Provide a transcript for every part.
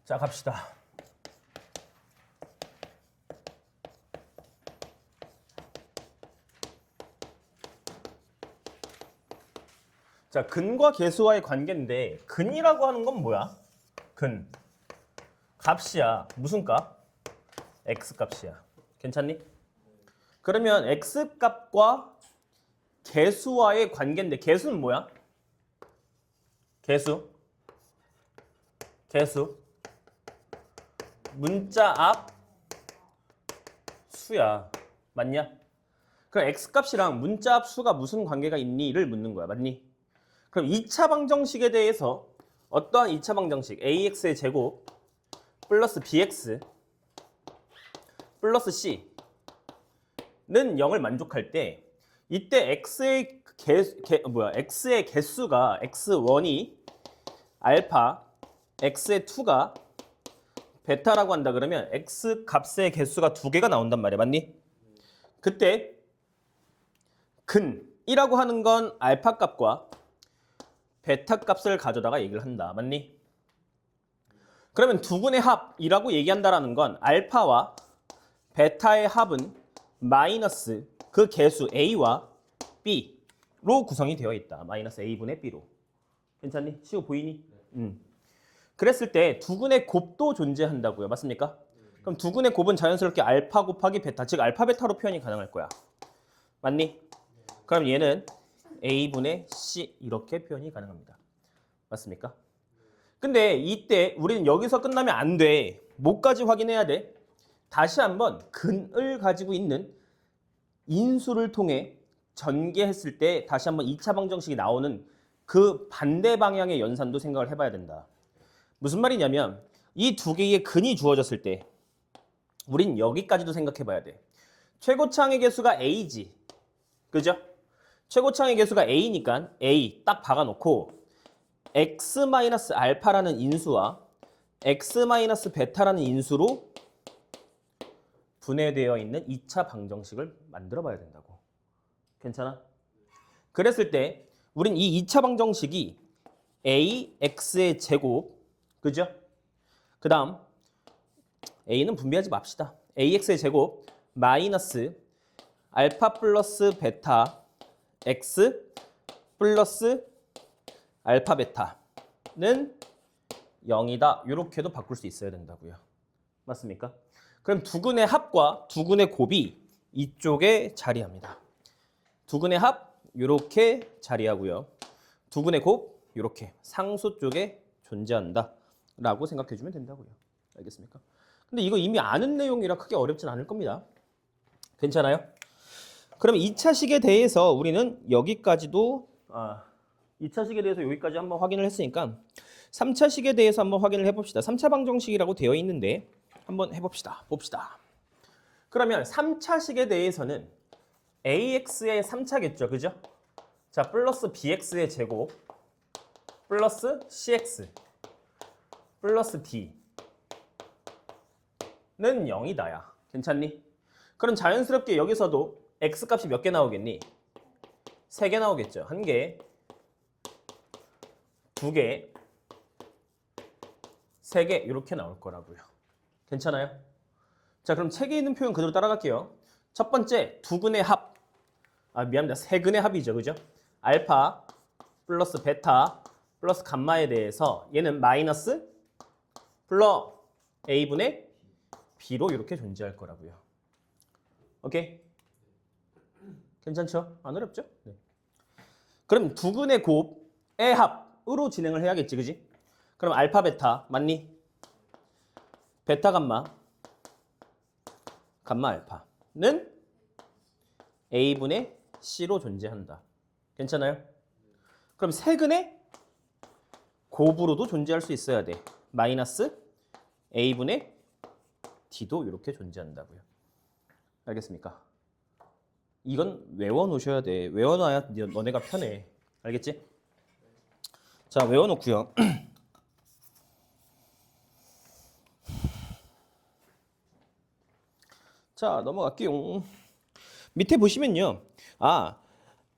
자, 갑시다. 자, 근과 계수와의 관계인데 근이라고 하는 건 뭐야? 근. 값이야. 무슨 값? x 값이야. 괜찮니? 그러면 x 값과 계수와의 관계인데 계수는 뭐야? 계수. 문자 앞 수야. 맞냐? 그럼 x 값이랑 문자 앞 수가 무슨 관계가 있니?를 묻는 거야. 맞니? 그럼 2차 방정식에 대해서 어떠한 2차 방정식 ax의 제곱 플러스 bx 플러스 c는 0을 만족할 때 이때 x의 x의 개수가 x1이 알파, x의 2가 베타라고 한다 그러면 x 값의 개수가 2개가 나온단 말이야. 맞니? 그때 근이라고 하는 건 알파 값과 베타 값을 가져다가 얘기를 한다. 맞니? 그러면 두 근의 합이라고 얘기한다라는 건 알파와 베타의 합은 마이너스 그 개수 a와 b로 구성이 되어 있다. 마이너스 a분의 b로. 괜찮니? 시우 보이니? 그랬을 때 두 근의 곱도 존재한다고요. 맞습니까? 그럼 두 근의 곱은 자연스럽게 알파 곱하기 베타, 즉 알파 베타로 표현이 가능할 거야. 맞니? 그럼 얘는 a분의 c 이렇게 표현이 가능합니다. 맞습니까? 근데 이때 우리는 여기서 끝나면 안 돼. 뭐까지 확인해야 돼? 다시 한번 근을 가지고 있는 인수를 통해 전개했을 때 다시 한번 2차 방정식이 나오는 그 반대 방향의 연산도 생각을 해봐야 된다. 무슨 말이냐면 이 두 개의 근이 주어졌을 때 우린 여기까지도 생각해봐야 돼. 최고차항의 개수가 a지. 그죠? 최고차항의 개수가 a니까 a 딱 박아놓고 x-알파라는 인수와 x-베타라는 인수로 분해되어 있는 2차 방정식을 만들어 봐야 된다고. 괜찮아? 그랬을 때 우린 이 2차 방정식이 ax의 제곱, 그죠? 그 다음 a는 분배하지 맙시다. ax의 제곱 마이너스 알파 플러스 베타 x 플러스 알파 베타는 0이다. 이렇게도 바꿀 수 있어야 된다고요. 맞습니까? 그럼 두 근의 합과 두 근의 곱이 이쪽에 자리합니다. 두 근의 합 이렇게 자리하고요. 두 근의 곱 이렇게 상수 쪽에 존재한다 라고 생각해 주면 된다고요. 알겠습니까? 근데 이거 이미 아는 내용이라 크게 어렵진 않을 겁니다. 괜찮아요? 그럼 2차식에 대해서 우리는 여기까지도 2차식에 대해서 여기까지 한번 확인을 했으니까 3차식에 대해서 한번 확인을 해봅시다. 3차 방정식이라고 되어 있는데 한번 해봅시다. 봅시다. 그러면 3차식에 대해서는 AX의 3차겠죠. 그죠? 자, 플러스 BX의 제곱 플러스 CX 플러스 D는 0이다야. 괜찮니? 그럼 자연스럽게 여기서도 X값이 몇 개 나오겠니? 3개 나오겠죠. 1개, 2개, 3개 이렇게 나올 거라고요. 괜찮아요? 자, 그럼 책에 있는 표현 그대로 따라갈게요. 첫 번째, 두 근의 합. 미안합니다. 세 근의 합이죠. 그죠? 알파 플러스 베타 플러스 감마에 대해서 얘는 마이너스 플러 a분의 b로 이렇게 존재할 거라고요. 오케이? 괜찮죠? 안 어렵죠? 네. 그럼 두 근의 곱의 합으로 진행을 해야겠지. 그지? 그럼 알파 베타 맞니? 베타 감마 감마 알파는 a분의 c로 존재한다. 괜찮아요? 그럼 세 근의 곱으로도 존재할 수 있어야 돼. 마이너스 a분의 d도 이렇게 존재한다고요. 알겠습니까? 이건 외워놓으셔야 돼. 외워놔야 너네가 편해. 알겠지? 자, 외워놓고요. 자, 넘어갈게요. 밑에 보시면요.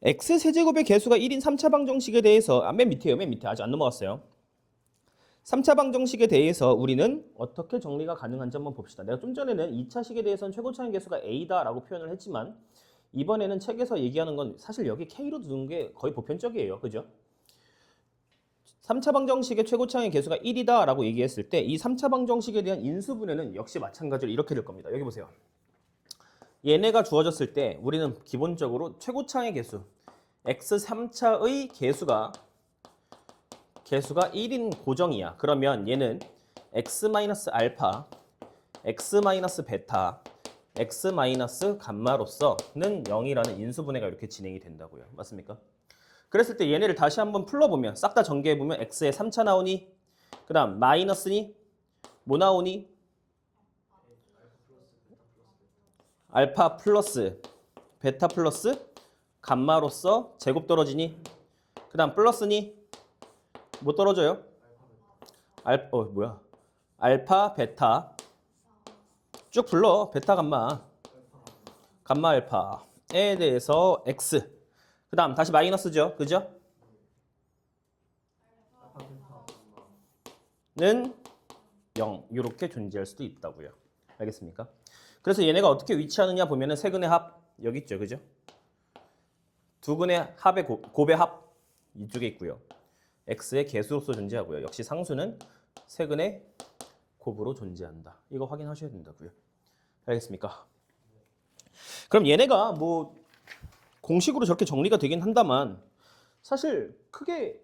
x 세제곱의 개수가 1인 3차 방정식에 대해서 맨 밑에요. 맨 밑에. 아직 안 넘어갔어요. 3차 방정식에 대해서 우리는 어떻게 정리가 가능한지 한번 봅시다. 내가 좀 전에는 2차 식에 대해서는 최고차항 계수가 A다라고 표현을 했지만 이번에는 책에서 얘기하는 건 사실 여기 K로 두는 게 거의 보편적이에요. 그죠? 3차 방정식의 최고차항의 계수가 1이다라고 얘기했을 때 이 3차 방정식에 대한 인수분해는 역시 마찬가지로 이렇게 될 겁니다. 여기 보세요. 얘네가 주어졌을 때 우리는 기본적으로 최고차항의 계수 x3차의 계수가 1인 고정이야. 그러면 얘는 x-알파, x-베타, x-감마로서는 0이라는 인수분해가 이렇게 진행이 된다고요. 맞습니까? 그랬을 때 얘네를 다시 한번 풀러보면 싹 다 전개해보면 x에 3차 나오니 그 다음 마이너스니 뭐 나오니 알파 플러스 베타 플러스 감마로서 제곱 떨어지니 그 다음 플러스니 뭐 떨어져요? 알파 베타 쭉 불러. 베타 감마 알파에 대해서 x 그 다음 다시 마이너스죠. 그죠? 는 0 이렇게 존재할 수도 있다고요. 알겠습니까? 그래서 얘네가 어떻게 위치하느냐 보면은 세근의 합 여기 있죠. 그죠? 두 근의 합의 곱의 합 이쪽에 있고요. x의 개수로서 존재하고요. 역시 상수는 세근의 곱으로 존재한다. 이거 확인하셔야 된다고요. 알겠습니까? 그럼 얘네가 뭐 공식으로 저렇게 정리가 되긴 한다만 사실 크게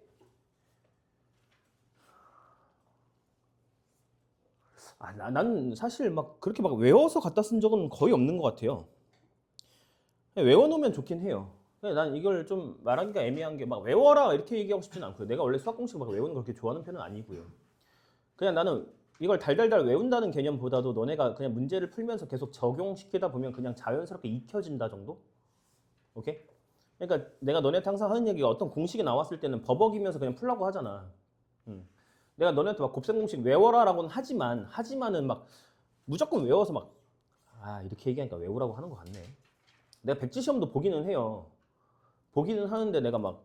난 사실 막 그렇게 막 외워서 갖다 쓴 적은 거의 없는 것 같아요. 외워놓으면 좋긴 해요. 난 이걸 좀 말하기가 애매한 게 막 외워라 이렇게 얘기하고 싶진 않고요. 내가 원래 수학 공식 막 외우는 걸 그렇게 좋아하는 편은 아니고요. 그냥 나는 이걸 달달달 외운다는 개념보다도 너네가 그냥 문제를 풀면서 계속 적용시키다 보면 그냥 자연스럽게 익혀진다 정도? 오케이? 그러니까 내가 너네한테 항상 하는 얘기가 어떤 공식이 나왔을 때는 버벅이면서 그냥 풀라고 하잖아. 내가 너네한테 막 곱셈 공식 외워라라고는 하지만은 막 무조건 외워서 막 이렇게 얘기하니까 외우라고 하는 것 같네. 내가 백지 시험도 보기는 해요. 보기는 하는데 내가 막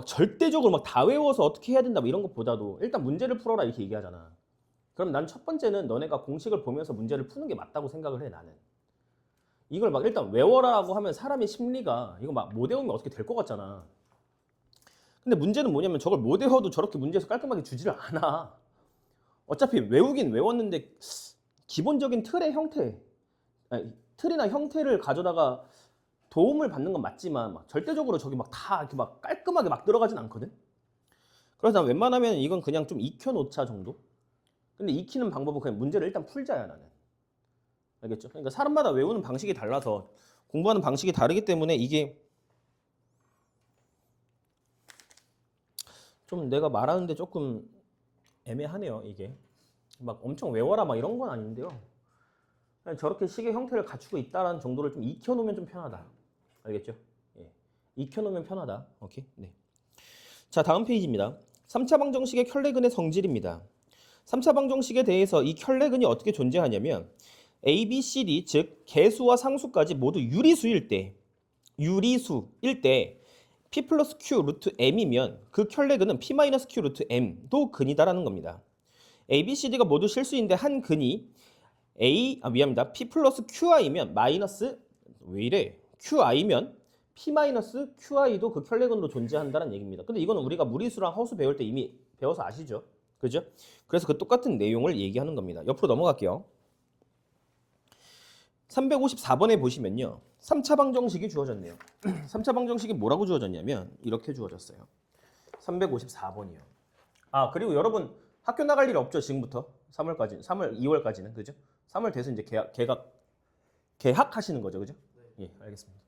절대적으로 막 다 외워서 어떻게 해야 된다 뭐 이런 것보다도 일단 문제를 풀어라 이렇게 얘기하잖아. 그럼 난 첫 번째는 너네가 공식을 보면서 문제를 푸는 게 맞다고 생각을 해 나는. 이걸 막 일단 외워라라고 하면 사람의 심리가 이거 막 못 외우면 어떻게 될 것 같잖아. 근데 문제는 뭐냐면 저걸 못 외워도 저렇게 문제에서 깔끔하게 주지를 않아. 어차피 외우긴 외웠는데 기본적인 틀의 형태, 틀이나 형태를 가져다가 도움을 받는 건 맞지만 막 절대적으로 저기 막 다 이렇게 막 깔끔하게 막 들어가진 않거든. 그래서 난 웬만하면 이건 그냥 좀 익혀놓자 정도. 근데 익히는 방법은 그냥 문제를 일단 풀자야 나는. 알겠죠? 그러니까 사람마다 외우는 방식이 달라서 공부하는 방식이 다르기 때문에 이게 좀 내가 말하는데 조금 애매하네요. 이게 막 엄청 외워라 막 이런 건 아닌데요. 그냥 저렇게 식의 형태를 갖추고 있다라는 정도를 좀 익혀놓으면 좀 편하다. 알겠죠? 예. 익혀놓으면 편하다. 오케이. 네. 자, 다음 페이지입니다. 3차 방정식의 켤레근의 성질입니다. 3차 방정식에 대해서 이 켤레근이 어떻게 존재하냐면 A, B, C, D 즉 개수와 상수까지 모두 유리수일 때 P 플러스 Q 루트 M이면 그 켤레근은 P 마이너스 Q 루트 M도 근이다라는 겁니다. A, B, C, D가 모두 실수인데 한 근이 P 플러스 QI면 QI면 P 마이너스 QI도 그 켤레근으로 존재한다는 얘기입니다. 근데 이거는 우리가 무리수랑 허수 배울 때 이미 배워서 아시죠? 그죠? 그래서 그 똑같은 내용을 얘기하는 겁니다. 옆으로 넘어갈게요. 354번에 보시면요. 3차 방정식이 주어졌네요. 3차 방정식이 뭐라고 주어졌냐면 이렇게 주어졌어요. 354번이요. 그리고 여러분 학교 나갈 일 없죠? 지금부터 2월까지는 그죠? 3월 돼서 이제 개학하시는 거죠, 그죠? 네. 예, 알겠습니다.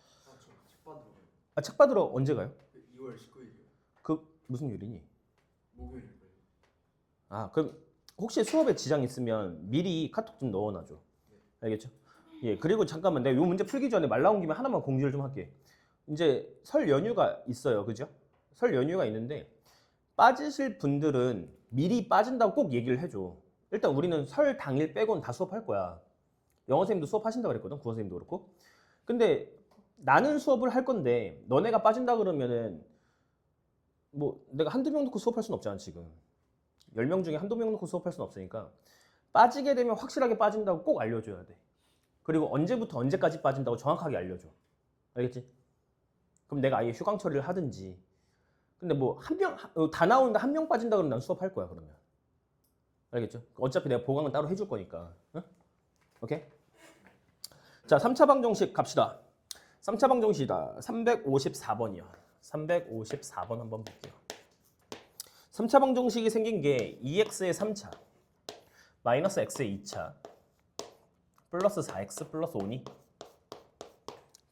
책 받으러 가요. 책 받으러 언제 가요? 2월 19일이요. 그 무슨 요일이니? 목요일이요. 그럼 혹시 수업에 지장 있으면 미리 카톡 좀 넣어놔줘. 알겠죠? 예, 그리고 잠깐만 내가 이 문제 풀기 전에 말 나온 김에 하나만 공지를 좀 할게. 이제 설 연휴가 있어요, 그죠? 설 연휴가 있는데 빠지실 분들은 미리 빠진다고 꼭 얘기를 해줘. 일단 우리는 설 당일 빼고는 다 수업할 거야. 영어 선생님도 수업하신다고 그랬거든, 국어 선생님도 그렇고. 근데 나는 수업을 할 건데 너네가 빠진다 그러면은 뭐 내가 한두 명 놓고 수업할 수는 없잖아 지금. 10명 중에 한두 명 놓고 수업할 수는 없으니까 빠지게 되면 확실하게 빠진다고 꼭 알려줘야 돼. 그리고 언제부터 언제까지 빠진다고 정확하게 알려줘. 알겠지? 그럼 내가 아예 휴강 처리를 하든지. 근데 뭐 한 명 다 나오는데 한 명 빠진다 그러면 난 수업할 거야 그러면. 알겠죠? 어차피 내가 보강은 따로 해줄 거니까. 응? 오케이? 자, 3차 방정식 갑시다. 3차 방정식이다. 354번이요. 354번 한번 볼게요. 3차 방정식이 생긴 게 2x의 3차 마이너스 x의 2차 플러스 4x 플러스 5니?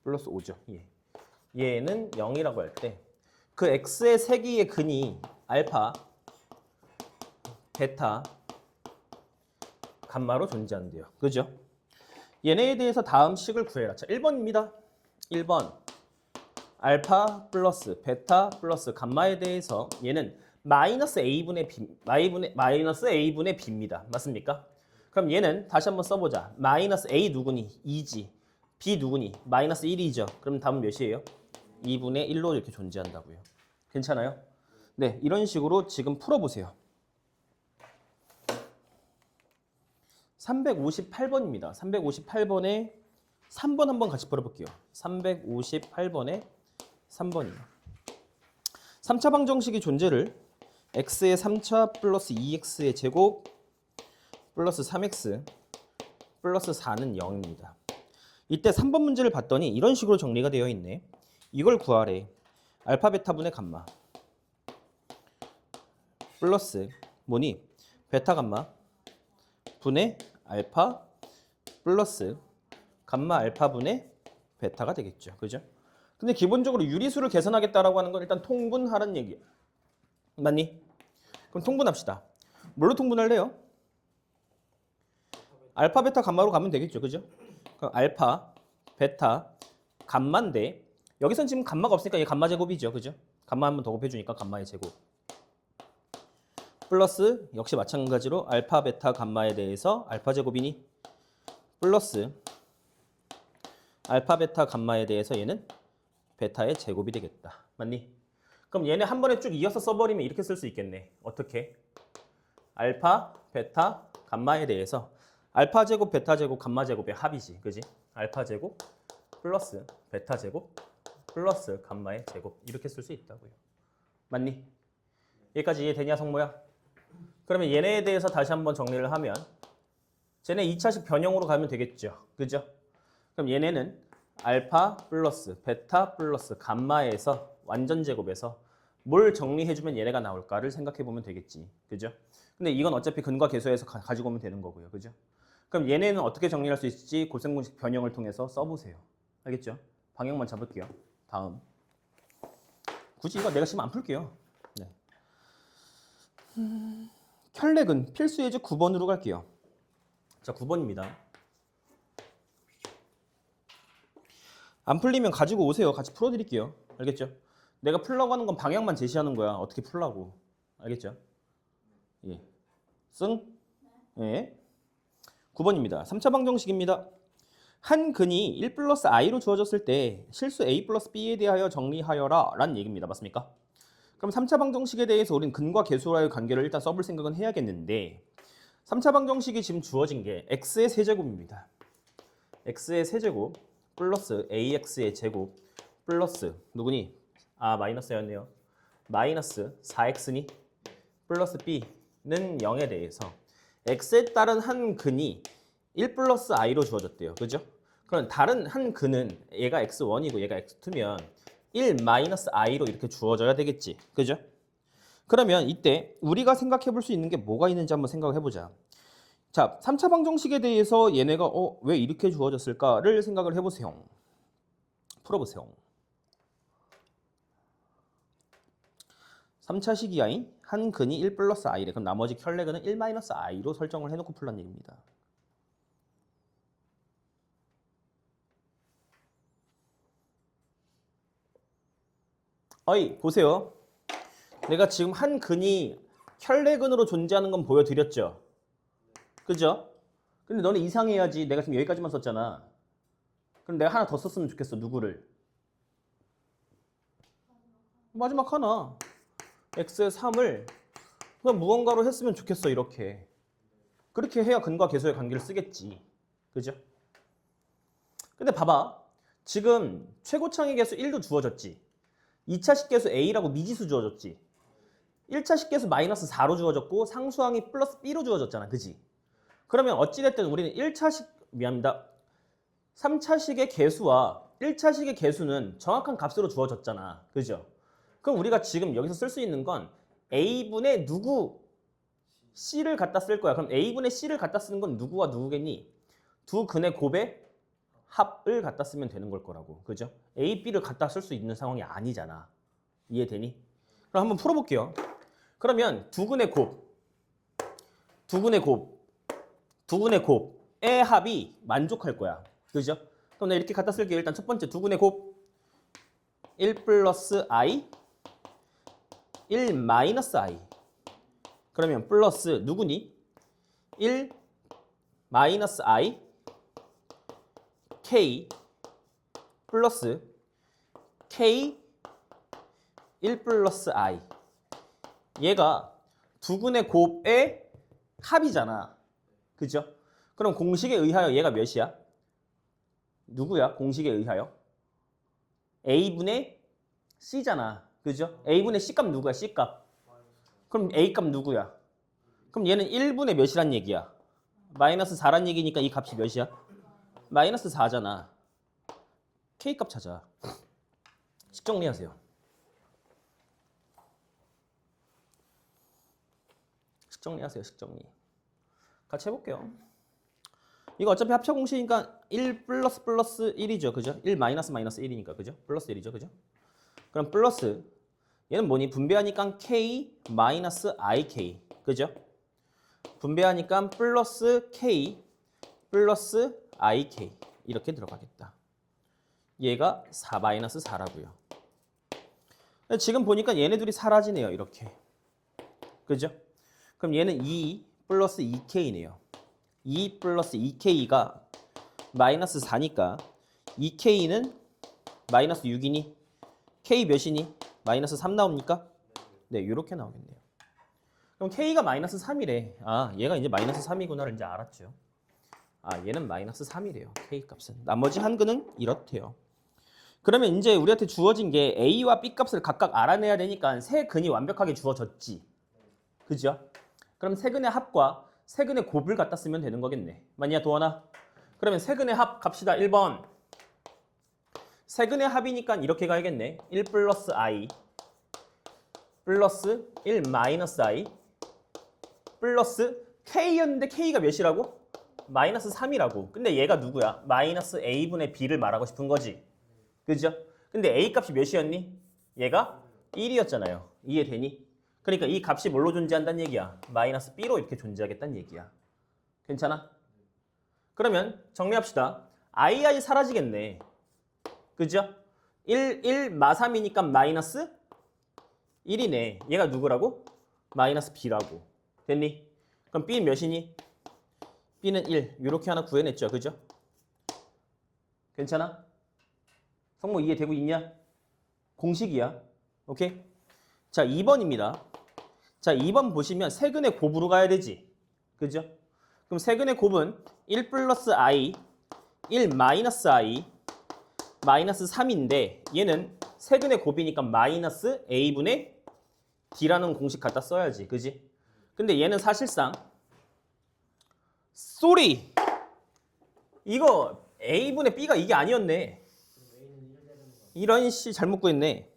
플러스 5죠. 예. 얘는 0이라고 할 때 그 x의 세기의 근이 알파, 베타, 감마로 존재한대요. 그죠? 얘네에 대해서 다음 식을 구해라. 자, 1번입니다. 1번 알파 플러스 베타 플러스 감마에 대해서 얘는 마이너스 a분의 b, 마이너스 a분의 b입니다. 맞습니까? 그럼 얘는 다시 한번 써보자. 마이너스 a 누구니? 2지. b 누구니? 마이너스 1이죠. 그럼 답은 몇이에요? 2분의 1로 이렇게 존재한다고요. 괜찮아요? 네, 이런 식으로 지금 풀어보세요. 358번입니다. 358번에 3번 한번 같이 풀어볼게요. 358번에 3번이요. 3차 방정식의 존재를 x의 3차 플러스 2x의 제곱 플러스 3x 플러스 4는 0입니다. 이때 3번 문제를 봤더니 이런 식으로 정리가 되어 있네. 이걸 구하래. 알파 베타분의 감마 플러스 뭐니? 베타 감마 분의 알파 플러스 감마 알파분의 베타가 되겠죠. 그죠? 근데 기본적으로 유리수를 계산하겠다라고 하는 건 일단 통분하라는 얘기야. 맞니? 그럼 통분합시다. 뭘로 통분할래요? 알파 베타 감마로 가면 되겠죠. 그죠? 그럼 알파 베타 감마인데 여기선 지금 감마가 없으니까 얘 감마 제곱이죠. 그죠? 감마 한 번 더 곱해주니까 감마의 제곱 플러스 역시 마찬가지로 알파 베타 감마에 대해서 알파 제곱이니 플러스 알파 베타 감마에 대해서 얘는 베타의 제곱이 되겠다. 맞니? 그럼 얘네 한 번에 쭉 이어서 써버리면 이렇게 쓸 수 있겠네. 어떻게? 알파 베타 감마에 대해서 알파 제곱 베타 제곱 감마 제곱의 합이지. 그지? 알파 제곱 플러스 베타 제곱 플러스 감마의 제곱 이렇게 쓸 수 있다고요. 맞니? 여기까지 이해되냐 성모야? 그러면 얘네에 대해서 다시 한번 정리를 하면 쟤네 2차식 변형으로 가면 되겠죠. 그죠? 그럼 얘네는 알파 플러스 베타 플러스 감마에서 완전 제곱에서 뭘 정리해주면 얘네가 나올까를 생각해보면 되겠지. 그죠? 근데 이건 어차피 근과 계수에서 가지고 오면 되는 거고요. 그죠? 그럼 얘네는 어떻게 정리할 수 있을지 고생공식 변형을 통해서 써보세요. 알겠죠? 방향만 잡을게요. 다음. 굳이 이거 내가 지금 안 풀게요. 네. 혈렉은 필수 예제 9번으로 갈게요. 자, 9번입니다. 안 풀리면 가지고 오세요. 같이 풀어드릴게요. 알겠죠? 내가 풀라고 하는 건 방향만 제시하는 거야. 어떻게 풀라고. 알겠죠? 예. 승? 예. 9번입니다. 3차 방정식입니다. 한 근이 1 플러스 i로 주어졌을 때 실수 a 플러스 b에 대하여 정리하여라 라는 얘기입니다. 맞습니까? 그럼 3차 방정식에 대해서 우린 근과 계수와의 관계를 일단 써볼 생각은 해야겠는데 3차 방정식이 지금 주어진 게 x의 세제곱입니다. x의 세제곱 플러스 ax의 제곱 플러스 누구니? 아 마이너스였네요. 마이너스 4x니? 플러스 b는 0에 대해서 x에 따른 한 근이 1 플러스 i로 주어졌대요. 그죠? 그럼 다른 한 근은 얘가 x1이고 얘가 x2면 1 마이너스 i로 이렇게 주어져야 되겠지. 그죠? 그러면 이때 우리가 생각해 볼 수 있는 게 뭐가 있는지 한번 생각해 보자. 자, 3차 방정식에 대해서 얘네가 왜 이렇게 주어졌을까를 생각을 해보세요. 풀어보세요. 3차식이야. 한 근이 1 플러스 i래. 그럼 나머지 혈레근은 1 마이너스 i로 설정을 해놓고 풀란 얘기입니다. 어이, 보세요. 내가 지금 한 근이 혈레근으로 존재하는 건 보여드렸죠? 그죠? 근데 너는 이상해야지. 내가 지금 여기까지만 썼잖아. 그럼 내가 하나 더 썼으면 좋겠어. 누구를? 마지막 하나. x의 3을 그냥 무언가로 했으면 좋겠어 이렇게. 그렇게 해야 근과 계수의 관계를 쓰겠지. 그죠? 근데 봐봐. 지금 최고창의 계수 1도 주어졌지. 2차 식계수 A라고 미지수 주어졌지. 1차 식계수 마이너스 4로 주어졌고 상수항이 플러스 B로 주어졌잖아. 그지? 그러면 어찌됐든 우리는 1차식, 미안합니다. 3차식의 계수와 1차식의 계수는 정확한 값으로 주어졌잖아. 그죠? 그럼 우리가 지금 여기서 쓸 수 있는 건 A분의 누구 C를 갖다 쓸 거야. 그럼 A분의 C를 갖다 쓰는 건 누구와 누구겠니? 두 근의 곱의 합을 갖다 쓰면 되는 걸 거라고. 그죠? A, B를 갖다 쓸 수 있는 상황이 아니잖아. 이해되니? 그럼 한번 풀어볼게요. 그러면 두 근의 곱의 합이 만족할 거야. 그죠? 그럼 내가 이렇게 갖다 쓸게요. 일단 첫 번째 두 근의 곱 1 플러스 I 1 마이너스 I 그러면 플러스 누구니? 1 마이너스 I K 플러스 K 1 플러스 I 얘가 두 근의 곱의 합이잖아. 그죠? 그럼 공식에 의하여 얘가 몇이야? 누구야? 공식에 의하여? A분의 C잖아. 그죠? A분의 C값 누구야? C값. 그럼 A값 누구야? 그럼 얘는 1분의 몇이란 얘기야? 마이너스 4란 얘기니까 이 값이 몇이야? 마이너스 4잖아. K값 찾아. 식 정리하세요. 식 정리하세요. 식 정리. 같이 해볼게요. 이거 어차피 합차 공식이니까 1 플러스 플러스 1이죠. 그죠? 1 마이너스 마이너스 1이니까. 그죠? 플러스 1이죠. 그죠? 그럼 플러스 얘는 뭐니? 분배하니까 K 마이너스 IK. 그죠? 분배하니까 플러스 K 플러스 IK. 이렇게 들어가겠다. 얘가 4 마이너스 4라고요. 지금 보니까 얘네들이 사라지네요. 이렇게. 그죠? 그럼 얘는 2 플러스 2K네요. 2 플러스 2K가 마이너스 4니까 2K는 마이너스 6이니 K 몇이니? 마이너스 3 나옵니까? 네, 이렇게 나오겠네요. 그럼 K가 마이너스 3이래. 아, 얘가 이제 마이너스 3이구나를 이제 알았죠. 아, 얘는 마이너스 3이래요. K 값은. 나머지 한 근은 이렇대요. 그러면 이제 우리한테 주어진 게 A와 B 값을 각각 알아내야 되니까 세 근이 완벽하게 주어졌지. 그죠? 그럼 세 근의 합과 세 근의 곱을 갖다 쓰면 되는 거겠네. 맞냐, 도원아? 그러면 세 근의 합 갑시다. 1번. 세 근의 합이니까 이렇게 가야겠네. 1 플러스 I 플러스 1 마이너스 I 플러스 K였는데 K가 몇이라고? 마이너스 3이라고. 근데 얘가 누구야? 마이너스 A분의 B를 말하고 싶은 거지. 그죠? 근데 A 값이 몇이었니? 얘가 1이었잖아요. 이해되니? 그러니까 이 값이 뭘로 존재한다는 얘기야? 마이너스 B로 이렇게 존재하겠다는 얘기야. 괜찮아? 그러면 정리합시다. II 사라지겠네. 그죠? 1 마 3이니까 마이너스 1이네. 얘가 누구라고? 마이너스 B라고. 됐니? 그럼 B는 몇이니? B는 1. 이렇게 하나 구해냈죠. 그죠? 괜찮아? 성모 이해되고 있냐? 공식이야. 오케이? 자, 2번입니다. 자, 2번 보시면 세근의 곱으로 가야 되지. 그죠? 그럼 세근의 곱은 1 플러스 I, 1 마이너스 I, 마이너스 3인데 얘는 세근의 곱이니까 마이너스 A분의 D라는 공식 갖다 써야지. 그지? 근데 얘는 사실상 쏘리! 이거 A분의 B가 이게 아니었네. 이런 씨 잘못 구했네.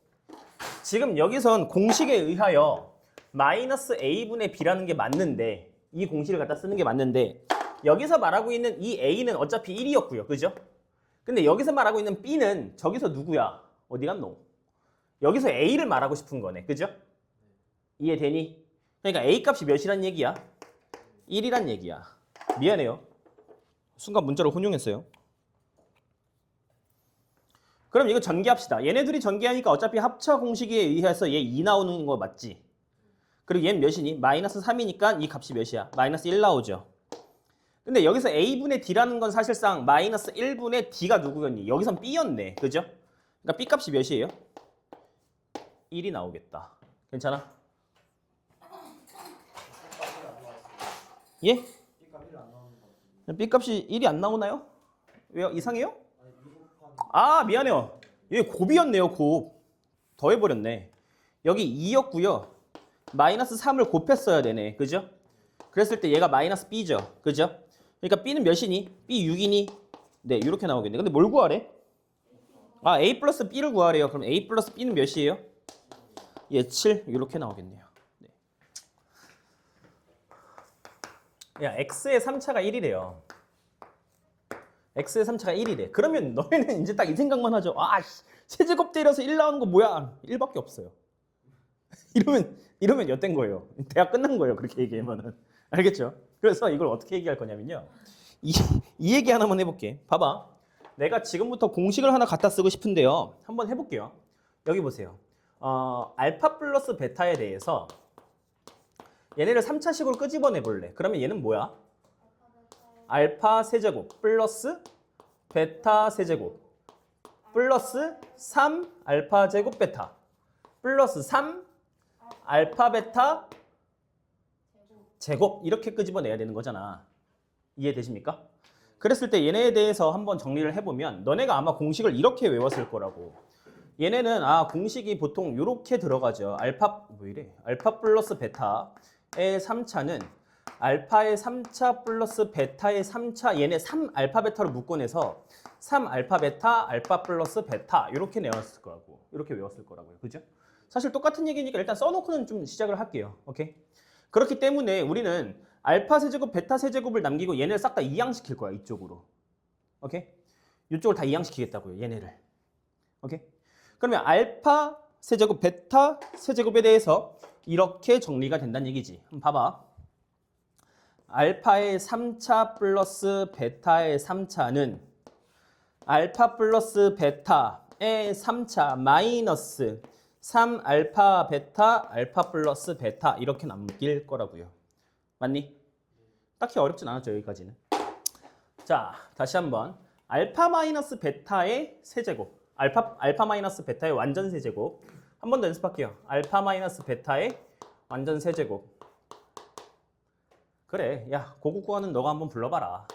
지금 여기선 공식에 의하여 마이너스 A분의 B라는 게 맞는데 이 공식을 갖다 쓰는 게 맞는데 여기서 말하고 있는 이 A는 어차피 1이었고요. 그죠? 근데 여기서 말하고 있는 B는 저기서 누구야? 어디 갔노? 여기서 A를 말하고 싶은 거네. 그죠? 이해되니? 그러니까 A 값이 몇이란 얘기야? 1이란 얘기야. 미안해요. 순간 문자로 혼용했어요. 그럼 이거 전개합시다. 얘네들이 전개하니까 어차피 합차 공식에 의해서 얘 2 나오는 거 맞지? 그리고 얘는 몇이니? 마이너스 3이니까 이 값이 몇이야? 마이너스 1 나오죠. 근데 여기서 A분의 D라는 건 사실상 마이너스 1분의 D가 누구였니? 여기선 B였네. 그죠? 그러니까 B 값이 몇이에요? 1이 나오겠다. 괜찮아? 예? B값 1안 나오는 것 같은데. B값이 1이 안 나오나요? 왜요? 이상해요? 아니 2 곱하기 아 미안해요. 이게 곱이었네요. 곱. 더해버렸네. 여기 2였고요. 마이너스 3을 곱했어야 되네. 그죠? 그랬을 때 얘가 마이너스 B죠. 그죠? 그러니까 B는 몇이니? B 6이니? 네 이렇게 나오겠네. 근데 뭘 구하래? 아 A 플러스 B를 구하래요. 그럼 A 플러스 B는 몇이에요? 예, 7 이렇게 나오겠네요. 네. 야 X의 3차가 1이래요. X의 3차가 1이래. 그러면 너희는 이제 딱 이 생각만 하죠. 아, 세제곱 때려서 1 나오는 거 뭐야? 1밖에 없어요. 이러면 엿된 거예요. 대학 끝난 거예요. 그렇게 얘기하면은. 알겠죠? 그래서 이걸 어떻게 얘기할 거냐면요. 이 얘기 하나만 해볼게. 봐봐. 내가 지금부터 공식을 하나 갖다 쓰고 싶은데요. 한번 해볼게요. 여기 보세요. 알파 플러스 베타에 대해서 얘네를 3차식으로 끄집어내 볼래. 그러면 얘는 뭐야? 알파 세제곱 플러스 베타 세제곱 플러스 3 알파 제곱 베타 플러스 3 알파 베타 제곱 이렇게 끄집어내야 되는 거잖아. 이해되십니까? 그랬을 때 얘네에 대해서 한번 정리를 해보면 너네가 아마 공식을 이렇게 외웠을 거라고. 얘네는 공식이 보통 이렇게 들어가죠. 알파 뭐 이래? 알파 플러스 베타의 3차는 알파의 3차 플러스 베타의 3차 얘네 3 알파 베타로 묶어내서 3 알파 베타 알파 플러스 베타 이렇게 내왔을 거라고. 이렇게 외웠을 거라고요. 그죠? 사실 똑같은 얘기니까 일단 써놓고는 좀 시작을 할게요. 오케이? 그렇기 때문에 우리는 알파 세제곱 베타 세제곱을 남기고 얘네를 싹 다 이항시킬 거야. 이쪽으로. 오케이? 이쪽을 다 이항시키겠다고요. 얘네를. 오케이? 그러면 알파 세제곱 베타 세제곱에 대해서 이렇게 정리가 된다는 얘기지. 한번 봐봐. 알파의 3차 플러스 베타의 3차는 알파 플러스 베타의 3차 마이너스 3 알파 베타 알파 플러스 베타 이렇게 남길 거라고요. 맞니? 딱히 어렵진 않았죠. 여기까지는. 자, 다시 한번 알파 마이너스 베타의 세제곱 알파 마이너스 베타의 완전 세제곱 한 번 더 연습할게요. 알파 마이너스 베타의 완전 세제곱. 그래, 야 고국어는 너가 한번 불러봐라.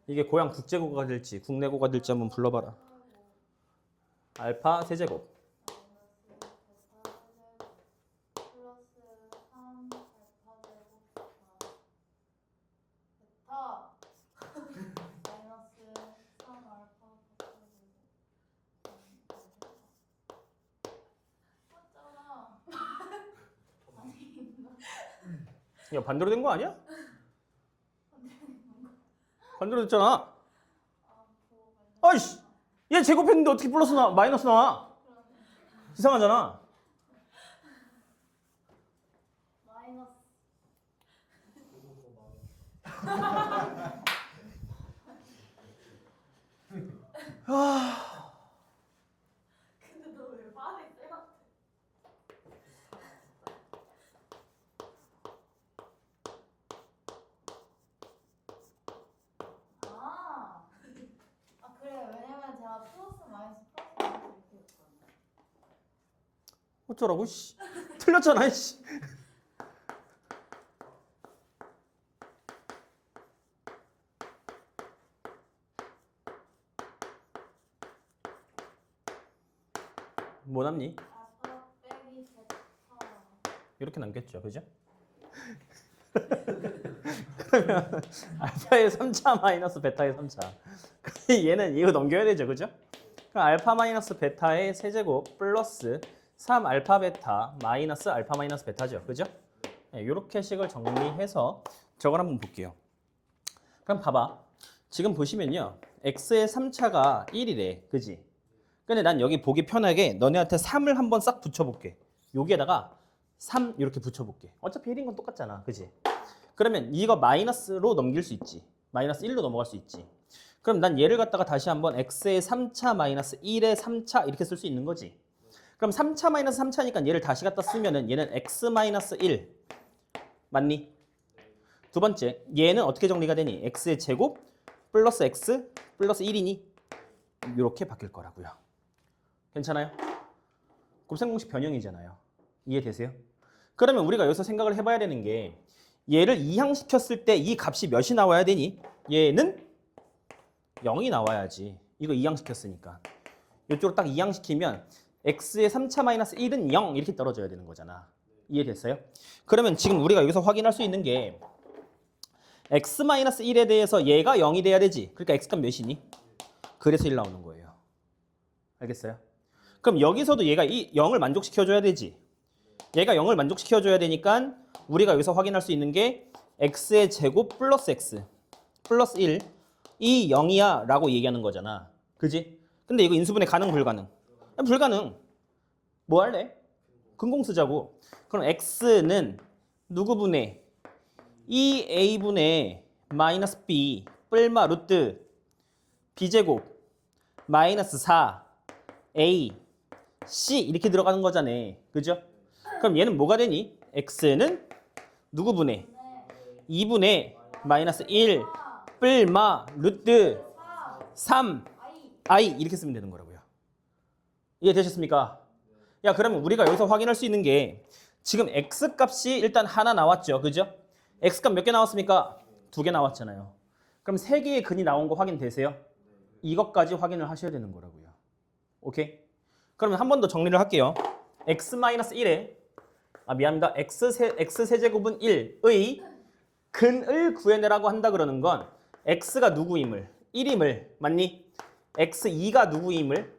이게 고향 국제국어가 될지 국내국어가 될지 한번 불러봐라. 알파 세제곱 야 반대로 된 거 아니야? 반대로 됐잖아. 아이씨, 얘 제곱했는데 어떻게 플러스 나와? 마이너스 나와? 이상하잖아. 근데 너 왜 말이 세나? 그래. 왜냐면 제가 플러스 마이너스 이렇게 했거든요. 어쩌라고? 씨. 틀렸잖아. 씨. 뭐 남니? 알파 빼기 베타. 이렇게 남겼죠, 그죠? 그러면 알파의 3차 마이너스 베타의 3차. 얘는 이거 넘겨야 되죠, 그죠? 그럼 알파 마이너스 베타의 세제곱 플러스 3 알파 베타 마이너스 알파 마이너스 베타죠, 그죠? 네, 이렇게 식을 정리해서 저걸 한번 볼게요. 그럼 봐봐. 지금 보시면요, x의 3차가 1이래, 그지? 근데 난 여기 보기 편하게 너네한테 3을 한번 싹 붙여볼게. 여기에다가 3 이렇게 붙여볼게. 어차피 1인 건 똑같잖아. 그지? 그러면 이거 마이너스로 넘길 수 있지. 마이너스 1로 넘어갈 수 있지. 그럼 난 얘를 갖다가 다시 한번 x의 3차 마이너스 1의 3차 이렇게 쓸 수 있는 거지. 그럼 3차 마이너스 3차니까 얘를 다시 갖다 쓰면은 얘는 x 마이너스 1 맞니? 두 번째, 얘는 어떻게 정리가 되니? x의 제곱 플러스 x 플러스 1이니? 이렇게 바뀔 거라고요. 괜찮아요? 곱셈 공식 변형이잖아요. 이해되세요? 그러면 우리가 여기서 생각을 해봐야 되는 게 얘를 이항시켰을 때 이 값이 몇이 나와야 되니? 얘는 0이 나와야지. 이거 이항시켰으니까. 이쪽으로 딱 이항시키면 x의 3차 마이너스 1은 0 이렇게 떨어져야 되는 거잖아. 이해됐어요? 그러면 지금 우리가 여기서 확인할 수 있는 게 x 마이너스 1에 대해서 얘가 0이 돼야 되지. 그러니까 x값 몇이니? 그래서 1 나오는 거예요. 알겠어요? 그럼 여기서도 얘가 이 0을 만족시켜줘야 되지. 얘가 0을 만족시켜줘야 되니까 우리가 여기서 확인할 수 있는 게 x의 제곱 플러스 x 플러스 1 이 0이야 라고 얘기하는 거잖아. 그지? 근데 이거 인수분해 가능 불가능? 불가능. 뭐 할래? 근공 쓰자고. 그럼 x는 누구 분의 2a분의 마이너스 b 뿔마 루트 b제곱 마이너스 4a c 이렇게 들어가는 거잖아. 그죠? 그럼 얘는 뭐가 되니? x는 누구 분의 2분의 마이너스 1 뿔마 루트 3 i 이렇게 쓰면 되는 거라고요. 이해되셨습니까? 야, 그러면 우리가 여기서 확인할 수 있는 게 지금 x 값이 일단 하나 나왔죠. 그죠? x 값 몇 개 나왔습니까? 2개 나왔잖아요. 그럼 3개의 근이 나온 거 확인되세요? 이것까지 확인을 하셔야 되는 거라고요. 오케이? 그러면 한 번 더 정리를 할게요. x-1에 미안합니다. x세제곱은 1의 근을 구해내라고 한다 그러는 건 x가 누구임을? 1임을 맞니? x2가 누구임을?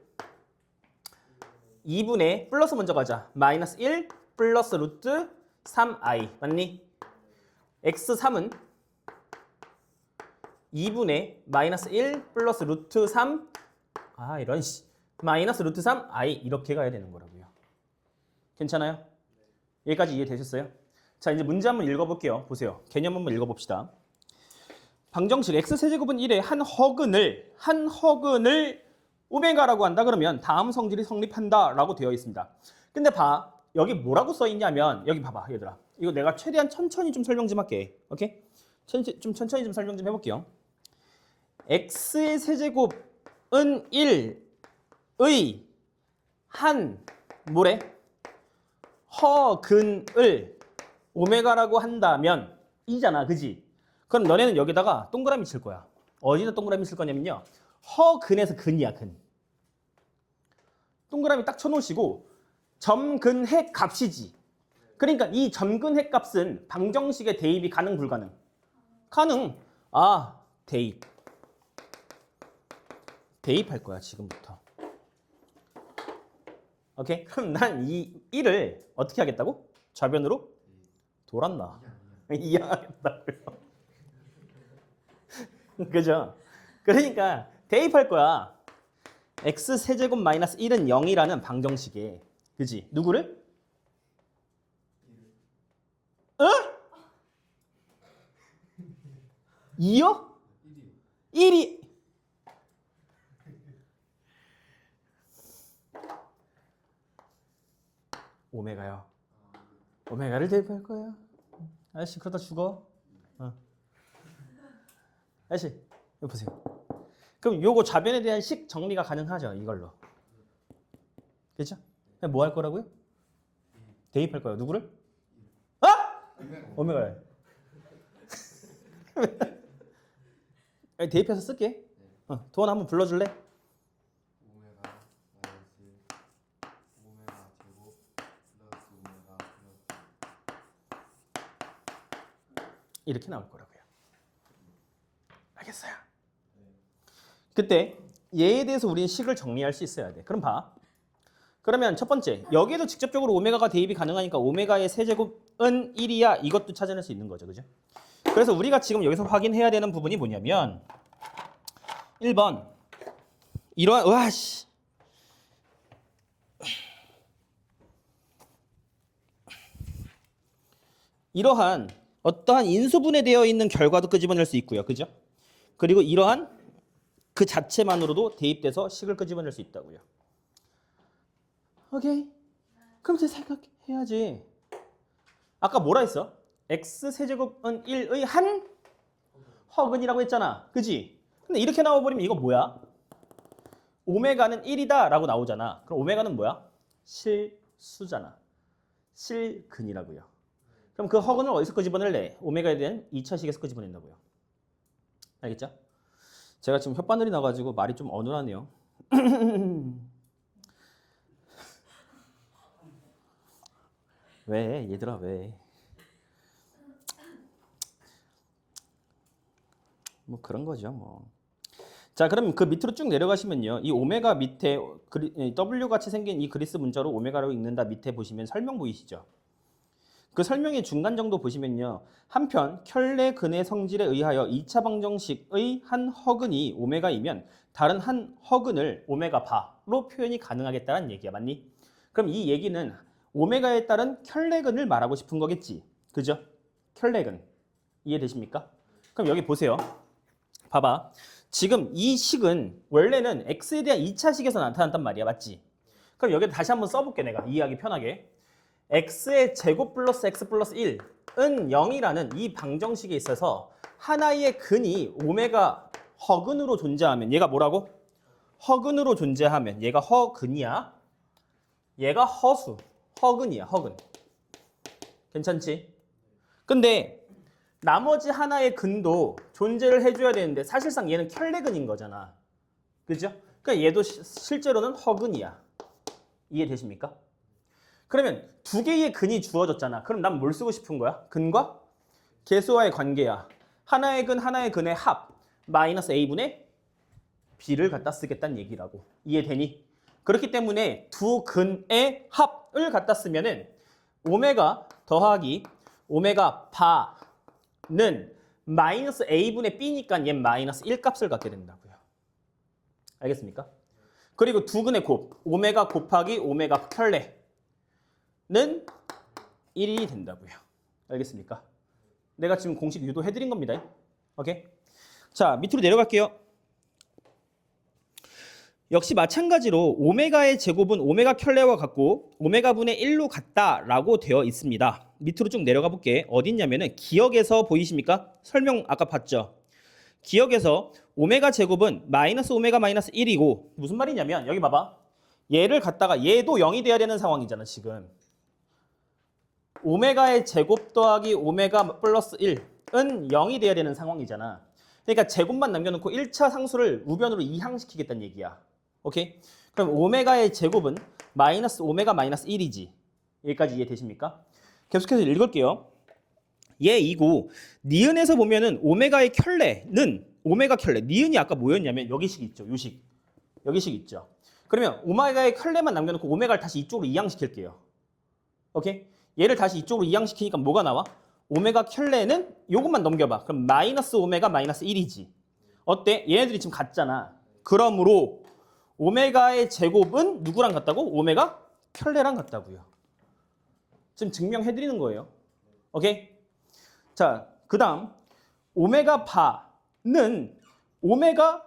2분의 플러스 먼저 가자. 마이너스 1 플러스 루트 3i 맞니? x3은 2분의 마이너스 1 플러스 루트 3 이런 마이너스 루트 3i 이렇게 가야 되는 거라고요. 괜찮아요? 여기까지 이해되셨어요? 자, 이제 문제 한번 읽어볼게요. 보세요. 개념 한번 읽어봅시다. 방정식 x세제곱은 1의 한 허근을 오메가라고 한다 그러면 다음 성질이 성립한다 라고 되어 있습니다. 근데 여기 뭐라고 써 있냐면 여기 봐봐 얘들아. 이거 내가 최대한 천천히 좀 설명 좀 할게. 오케이? 천천히 좀 설명 좀 해볼게요. x의 세제곱은 1의 한 뭐래? 허근을 오메가라고 한다면 이잖아. 그지? 그럼 너네는 여기다가 동그라미 칠 거야. 어디다 동그라미 칠 거냐면요. 허근에서 근이야, 근. 동그라미 딱 쳐놓으시고 점근해 값이지. 그러니까 이 점근해 값은 방정식의 대입이 가능 불가능? 가능. 대입. 대입할 거야, 지금부터. 오케이? 그럼 난 이 1을 어떻게 하겠다고? 좌변으로? 돌았나? 이해하겠다고요. 그죠? 그러니까 대입할 거야. x세제곱 마이너스 1은 0이라는 방정식에. 그지? 누구를? 2요? 1이 오메가요. 오메가를 대입할 거야. 아저씨 그러다 죽어. 아저씨 이거 보세요. 그럼 요거 좌변에 대한 식 정리가 가능하죠. 이걸로. 그렇죠? 뭐 할 거라고요? 대입할 거예요. 누구를? 오메가를. 대입해서 쓸게. 도원 한번 불러줄래? 오메가 마이너스 오메가 제곱 플러스 오메가 플러스 이렇게 나올 거라고요. 알겠어요? 그때 얘에 대해서 우리는 식을 정리할 수 있어야 돼. 그럼 봐. 그러면 첫 번째, 여기에도 직접적으로 오메가가 대입이 가능하니까 오메가의 세제곱은 1이야. 이것도 찾아낼 수 있는 거죠. 그죠? 그래서 우리가 지금 여기서 확인해야 되는 부분이 뭐냐면 1번 이러한 이러한 어떠한 인수분해 되어 있는 결과도 끄집어낼 수 있고요. 그죠? 그리고 이러한 그 자체만으로도 대입돼서 식을 끄집어낼 수 있다고요. 오케이. 그럼 이제 생각해야지. 아까 뭐라 했어? x세제곱은 1의 한 허근이라고 했잖아. 그지? 근데 이렇게 나와버리면 이거 뭐야? 오메가는 1이다 라고 나오잖아. 그럼 오메가는 뭐야? 실수잖아. 실근이라고요. 그럼 그 허근을 어디서 끄집어낼래? 오메가에 대한 2차식에서 끄집어낸다고요. 알겠죠? 제가 지금 혓바늘이 나가지고 말이 좀 어눌하네요. 왜 얘들아 왜? 뭐 그런 거죠 뭐. 자 그럼 그 밑으로 쭉 내려가시면요. 이 오메가 밑에 W 같이 생긴 이 그리스 문자로 오메가로 읽는다 밑에 보시면 설명 보이시죠? 그 설명의 중간 정도 보시면요. 한편 켤레근의 성질에 의하여 2차 방정식의 한 허근이 오메가이면 다른 한 허근을 오메가 바로 표현이 가능하겠다는 얘기야. 맞니? 그럼 이 얘기는 오메가에 따른 켤레근을 말하고 싶은 거겠지. 그죠? 켤레근. 이해되십니까? 그럼 여기 보세요. 봐봐. 지금 이 식은 원래는 x에 대한 2차식에서 나타났단 말이야. 맞지? 그럼 여기 다시 한번 써볼게 내가 이해하기 편하게. x의 제곱 플러스 x 플러스 1은 0이라는 이 방정식에 있어서 하나의 근이 오메가 허근으로 존재하면 얘가 뭐라고? 허근으로 존재하면 얘가 허근이야. 얘가 허수. 허근이야. 허근. 괜찮지? 근데 나머지 하나의 근도 존재를 해줘야 되는데 사실상 얘는 켤레근인 거잖아. 그죠? 그러니까 얘도 실제로는 허근이야. 이해되십니까? 그러면 두 개의 근이 주어졌잖아. 그럼 난 뭘 쓰고 싶은 거야? 근과 계수와의 관계야. 하나의 근의 합 마이너스 a분의 b를 갖다 쓰겠다는 얘기라고. 이해되니? 그렇기 때문에 두 근의 합을 갖다 쓰면은 오메가 더하기 오메가 바는 마이너스 a분의 b니까 얘 마이너스 1 값을 갖게 된다고요. 알겠습니까? 그리고 두 근의 곱 오메가 곱하기 오메가 켤레 는 1이 된다고요. 알겠습니까? 내가 지금 공식 유도해드린 겁니다. 오케이? 자, 밑으로 내려갈게요. 역시 마찬가지로 오메가의 제곱은 오메가 켤레와 같고 오메가분의 1로 같다라고 되어 있습니다. 밑으로 쭉 내려가 볼게. 어딨냐면은 기억에서 보이십니까? 설명 아까 봤죠? 기억에서 오메가 제곱은 마이너스 오메가 마이너스 1이고 무슨 말이냐면 여기 봐봐. 얘를 갖다가 얘도 0이 돼야 되는 상황이잖아 지금. 오메가의 제곱 더하기 오메가 플러스 1은 0이 돼야 되는 상황이잖아. 그러니까 제곱만 남겨놓고 1차 상수를 우변으로 이항시키겠다는 얘기야. 오케이? 그럼 오메가의 제곱은 마이너스 오메가 마이너스 1이지. 여기까지 이해되십니까? 계속해서 읽을게요. 얘이고 니은에서 보면은 오메가의 켤레는 오메가 켤레. 니은이 아까 뭐였냐면 여기식 있죠. 요식. 여기식 있죠. 그러면 오메가의 켤레만 남겨놓고 오메가를 다시 이쪽으로 이항시킬게요. 오케이? 얘를 다시 이쪽으로 이항시키니까 뭐가 나와? 오메가 켤레는 요것만 넘겨봐. 그럼 마이너스 오메가 마이너스 1이지. 어때? 얘네들이 지금 같잖아. 그러므로 오메가의 제곱은 누구랑 같다고? 오메가 켤레랑 같다고요. 지금 증명해드리는 거예요. 오케이? 자, 그 다음 오메가 바는 오메가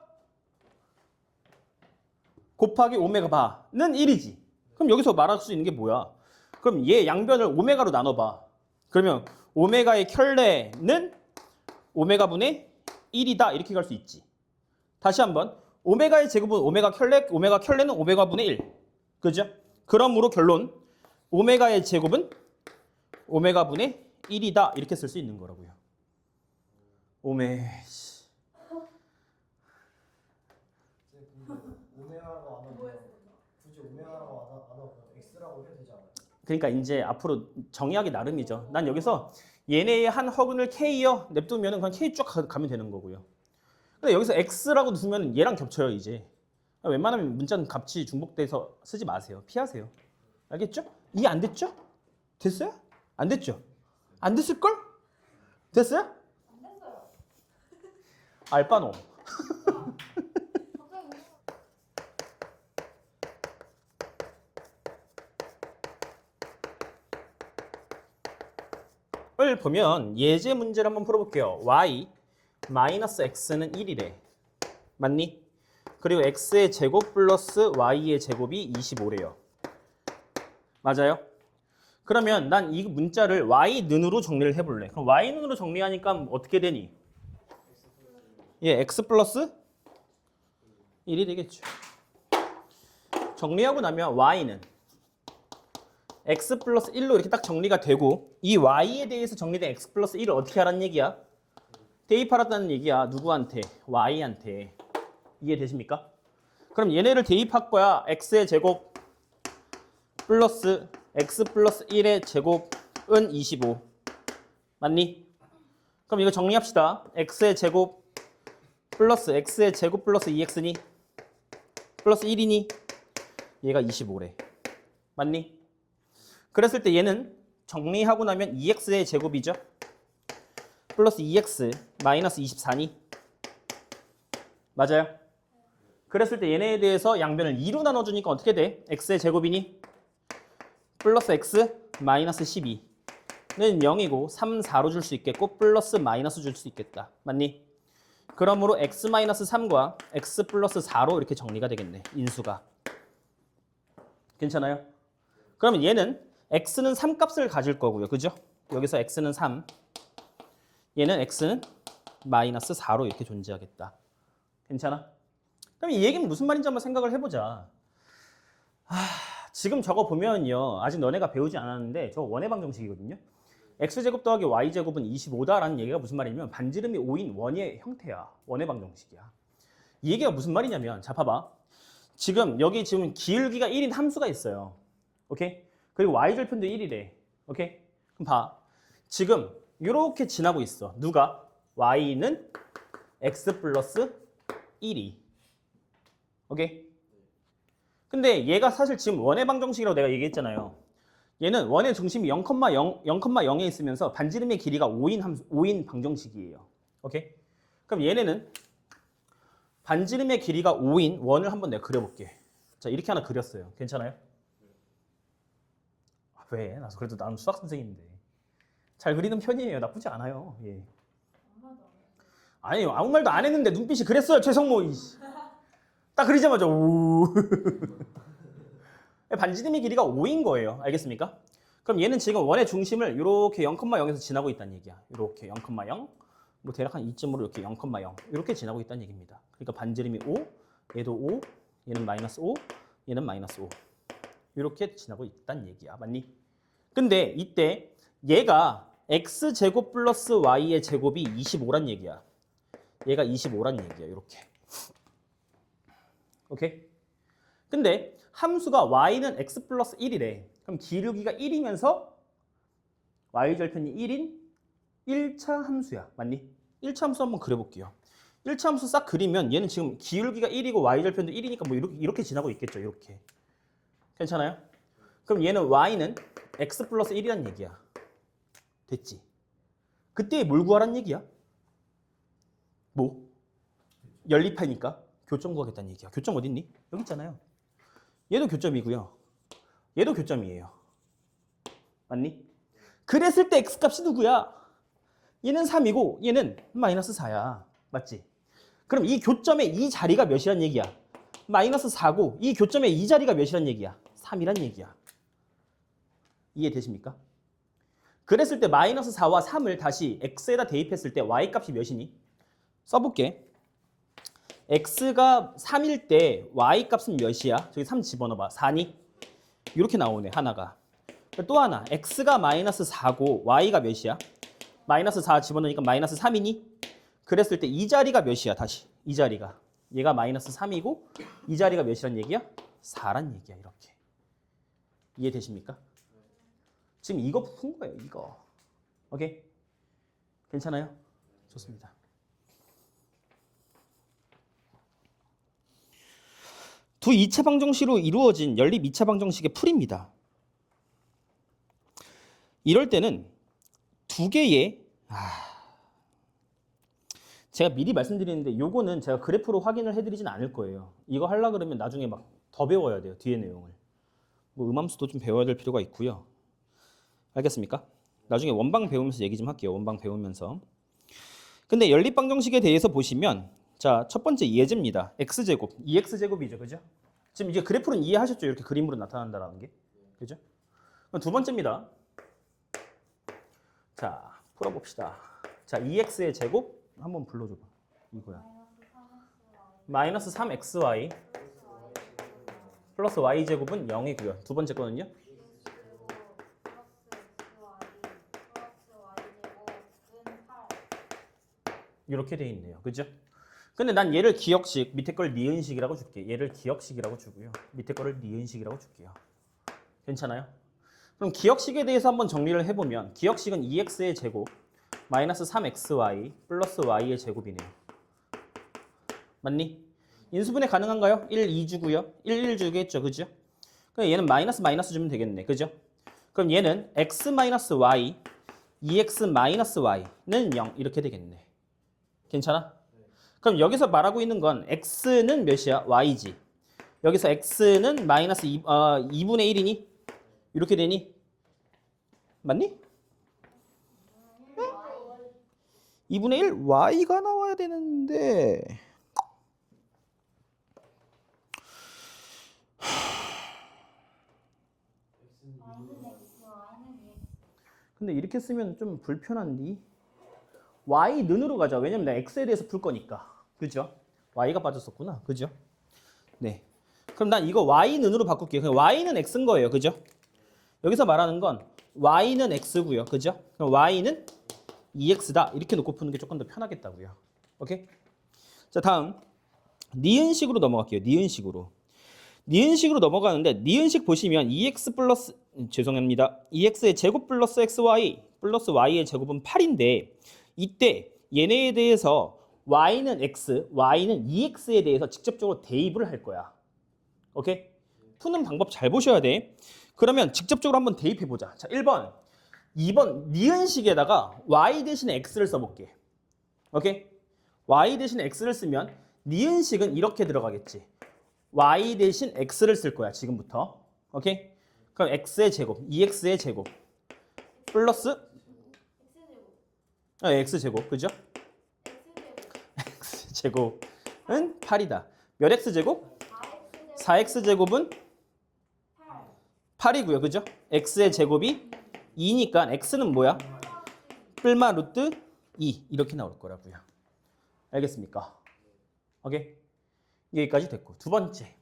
곱하기 오메가 바는 1이지. 그럼 여기서 말할 수 있는 게 뭐야? 그럼 얘 양변을 오메가로 나눠봐. 그러면 오메가의 켤레는 오메가분의 1이다. 이렇게 갈 수 있지. 다시 한번. 오메가의 제곱은 오메가 켤레는 오메가분의 1. 그죠? 그러므로 결론. 오메가의 제곱은 오메가분의 1이다. 이렇게 쓸 수 있는 거라고요. 오메가라고 안 하면 굳이 오메가라고 안 하고 x라고 해도 되지 않아요? 그러니까 이제 앞으로 정의하기 나름이죠. 난 여기서 얘네의 한 허근을 K여 냅두면 그냥 K 쭉 가면 되는 거고요. 근데 여기서 X라고 두면 얘랑 겹쳐요 이제. 웬만하면 문자는 값이 중복돼서 쓰지 마세요. 피하세요. 알겠죠? 이해 안 됐죠? 됐어요? 안 됐죠? 안 됐을걸? 됐어요? 안 됐어요. 알바노. 갑자기 을 보면 예제 문제를 한번 풀어볼게요. y 마이너스 x는 1이래. 맞니? 그리고 x의 제곱 플러스 y의 제곱이 25래요. 맞아요? 그러면 난 이 문자를 y는으로 정리를 해볼래. 그럼 y는으로 정리하니까 어떻게 되니? 예, x 플러스 1이 되겠죠. 정리하고 나면 y는 x 플러스 1로 이렇게 딱 정리가 되고 이 y에 대해서 정리된 x 플러스 1을 어떻게 하라는 얘기야? 대입하라는 얘기야. 누구한테? y한테. 이해되십니까? 그럼 얘네를 대입할 거야. x의 제곱 플러스 x 플러스 1의 제곱은 25. 맞니? 그럼 이거 정리합시다. x의 제곱 플러스 x의 제곱 플러스 2x니? 플러스 1이니? 얘가 25래. 맞니? 그랬을 때 얘는 정리하고 나면 2x의 제곱이죠? 플러스 2x 마이너스 24니? 맞아요? 그랬을 때 얘네에 대해서 양변을 2로 나눠주니까 어떻게 돼? x의 제곱이니? 플러스 x 마이너스 12는 0이고 3, 4로 줄 수 있겠고 플러스 마이너스 줄 수 있겠다. 맞니? 그러므로 x 마이너스 3과 x 플러스 4로 이렇게 정리가 되겠네. 인수가. 괜찮아요? 그러면 얘는 x는 3값을 가질 거고요. 그죠? 여기서 x는 3. 얘는 x는 마이너스 4로 이렇게 존재하겠다. 괜찮아? 그럼 이 얘기는 무슨 말인지 한번 생각을 해보자. 지금 저거 보면요. 아직 너네가 배우지 않았는데 저거 원의 방정식이거든요. x제곱 더하기 y제곱은 25다라는 얘기가 무슨 말이냐면 반지름이 5인 원의 형태야. 원의 방정식이야. 이 얘기가 무슨 말이냐면 자 봐봐. 여기 지금 기울기가 1인 함수가 있어요. 오케이? 그리고 y절편도 1이래. 오케이? 그럼 봐. 지금 이렇게 지나고 있어. 누가? y는 x 플러스 1이. 오케이? 근데 얘가 사실 지금 원의 방정식이라고 내가 얘기했잖아요. 얘는 원의 중심이 0,0에 있으면서 반지름의 길이가 5인 방정식이에요. 오케이? 그럼 얘네는 반지름의 길이가 5인 원을 한번 내가 그려볼게. 자, 이렇게 하나 그렸어요. 괜찮아요? 왜? 그래도 나는 수학 선생님인데. 잘 그리는 편이에요. 나쁘지 않아요. 예. 아니요. 아무 말도 안 했는데 눈빛이 그랬어요. 최성모. 딱 그리자마자 우. 반지름의 길이가 5인 거예요. 알겠습니까? 그럼 얘는 지금 원의 중심을 이렇게 0,0에서 지나고 있다는 얘기야. 이렇게 0,0, 뭐 대략 한 2점으로 이렇게 0,0 이렇게 지나고 있다는 얘기입니다. 그러니까 반지름이 5, 얘도 5, 얘는 마이너스 5, 얘는 마이너스 5 이렇게 지나고 있다는 얘기야. 맞니? 근데 이때 얘가 x제곱 플러스 y의 제곱이 25란 얘기야. 얘가 25란 얘기야. 이렇게. 오케이? 근데 함수가 y는 x 플러스 1이래. 그럼 기울기가 1이면서 y절편이 1인 1차 함수야. 맞니? 1차 함수 한번 그려볼게요. 1차 함수 싹 그리면 얘는 지금 기울기가 1이고 y절편도 1이니까 뭐 이렇게 지나고 있겠죠. 이렇게. 괜찮아요? 그럼 얘는 y는 x 플러스 1이란 얘기야. 됐지? 그때 뭘 구하란 얘기야? 뭐? 연립하니까 교점 구하겠다는 얘기야. 교점 어딨니? 여기 있잖아요. 얘도 교점이고요. 얘도 교점이에요. 맞니? 그랬을 때 x값이 누구야? 얘는 3이고 얘는 마이너스 4야. 맞지? 그럼 이 교점의 이 자리가 몇이란 얘기야? 마이너스 4고 이 교점의 이 자리가 몇이란 얘기야? 3이란 얘기야. 이해되십니까? 그랬을 때 마이너스 4와 3을 다시 x에다 대입했을 때 y값이 몇이니? 써볼게. x가 3일 때 y값은 몇이야? 저기 3 집어넣어봐. 4니? 이렇게 나오네, 하나가. 또 하나, x가 마이너스 4고 y가 몇이야? 마이너스 4 집어넣으니까 마이너스 3이니? 그랬을 때 이 자리가 몇이야, 다시? 이 자리가. 얘가 마이너스 3이고 이 자리가 몇이란 얘기야? 4란 얘기야, 이렇게. 이해되십니까? 지금 이거 푼 거예요, 이거. 오케이? 괜찮아요? 좋습니다. 두 2차 방정식으로 이루어진 연립 2차 방정식의 풀입니다. 이럴 때는 두 개의 제가 미리 말씀드리는데 요거는 제가 그래프로 확인을 해드리진 않을 거예요. 이거 하려고 그러면 나중에 막 더 배워야 돼요. 뒤에 내용을. 뭐 음함수도 좀 배워야 될 필요가 있고요. 알겠습니까? 나중에 원방 배우면서 얘기 좀 할게요. 원방 배우면서. 근데 연립 방정식에 대해서 보시면 자, 첫 번째 예제입니다. x제곱, 2x제곱이죠. 그죠? 지금 이제 그래프는 이해하셨죠? 이렇게 그림으로 나타난다는 게. 그죠? 그럼 두 번째입니다. 자, 풀어봅시다. 자, 2x의 제곱 한번 불러줘봐. 이거야. 마이너스 3xy 플러스 y제곱은 0이고요. 두 번째 거는요? 이렇게 돼 있네요. 그죠? 근데 난 얘를 기억식, 밑에 걸 니은식이라고 줄게. 얘를 기억식이라고 주고요. 밑에 거를 니은식이라고 줄게요. 괜찮아요? 그럼 기억식에 대해서 한번 정리를 해보면 기억식은 2x의 제곱 마이너스 3xy 플러스 y의 제곱이네요. 맞니? 인수분해 가능한가요? 1, 2주고요. 1, 1 주겠죠. 그죠? 그럼 얘는 마이너스 마이너스 주면 되겠네. 그죠? 그럼 얘는 x 마이너스 y 2x 마이너스 y는 0 이렇게 되겠네. 괜찮아? 그럼 여기서 말하고 있는 건 x는 몇이야? y지. 여기서 x는 마이너스 2분의 1이니? 이렇게 되니? 맞니? 2분의 1 y가 나와야 되는데 근데 이렇게 쓰면 좀 불편한디? y 는으로 가자. 왜냐면 내가 x에 대해서 풀 거니까. 그죠? y가 빠졌었구나. 그죠? 네. 그럼 난 이거 y 는으로 바꿀게요. 그냥 y는 x인 거예요. 그죠? 여기서 말하는 건 y는 x고요. 그죠? 그럼 y는 2x다. 이렇게 놓고 푸는 게 조금 더 편하겠다고요. 오케이? 자, 다음 니은식으로 넘어갈게요. 니은식으로. 니은식으로 넘어가는데 니은식 보시면 2x 플러스 죄송합니다. 2x의 제곱 플러스 xy 플러스 y의 제곱은 8인데 이때 얘네에 대해서 y는 x, y는 2x에 대해서 직접적으로 대입을 할 거야. 오케이? 푸는 방법 잘 보셔야 돼. 그러면 직접적으로 한번 대입해 보자. 자, 1번. 2번 니은식에다가 y 대신에 x를 써볼게. 오케이? y 대신에 x를 쓰면 니은식은 이렇게 들어가겠지. y 대신 x를 쓸 거야. 지금부터. 오케이? 그럼 x의 제곱, 2x의 제곱 플러스 x제곱. 그죠? x제곱은 8이다. 몇 x제곱? 4x제곱은 8이고요. 그죠? x의 제곱이 2니까 x는 뭐야? 뿔마 루트 2 이렇게 나올 거라고요. 알겠습니까? 오케이? 여기까지 됐고 두 번째